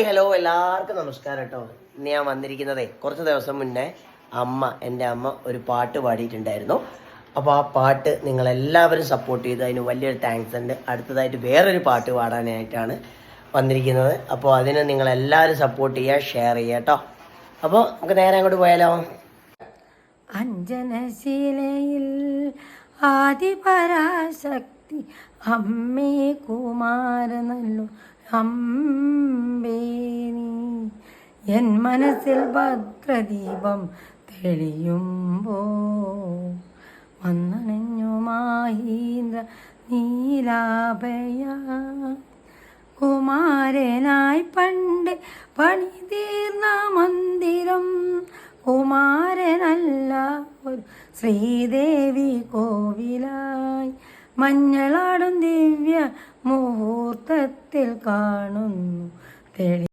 Hello, എല്ലാവർക്കും നമസ്കാരം കേട്ടോ. ഇന്ന് ഞാൻ വന്നിരിക്കുന്നതേ കുറച്ച് ദിവസം മുന്നേ എൻ്റെ അമ്മ ഒരു പാട്ട് പാടിയിട്ടുണ്ടായിരുന്നു. അപ്പോൾ ആ പാട്ട് നിങ്ങളെല്ലാവരും സപ്പോർട്ട് ചെയ്തു, അതിന് വലിയൊരു താങ്ക്സ് ഉണ്ട്. അടുത്തതായിട്ട് വേറൊരു പാട്ട് പാടാനായിട്ടാണ് വന്നിരിക്കുന്നത്. അപ്പോൾ അതിന് നിങ്ങളെല്ലാവരും സപ്പോർട്ട് ചെയ്യുക, ഷെയർ ചെയ്യുക കേട്ടോ. അപ്പോൾ നമുക്ക് നേരെ അങ്ങോട്ട് പോയാലോ. അഞ്ജനശിലയിൽ ആദിപരാശക്തി അമ്മേ കുമാരനല്ലു അമ്പേ നീ എൻ മനസ്സിൽ ഭദ്രദീപം തെളിയുമ്പോ വന്നണഞ്ഞു മഹീന്ദ്ര നീലാഭയ കുമാരനായി പണ്ട് പണിതീർന്ന മന്ദിരം കുമാരനല്ല ഒരു ശ്രീദേവി കോവിലായി മഞ്ഞളാടും ദിവ്യ മുഹൂർത്തത്തിൽ കാണുന്നു തെളി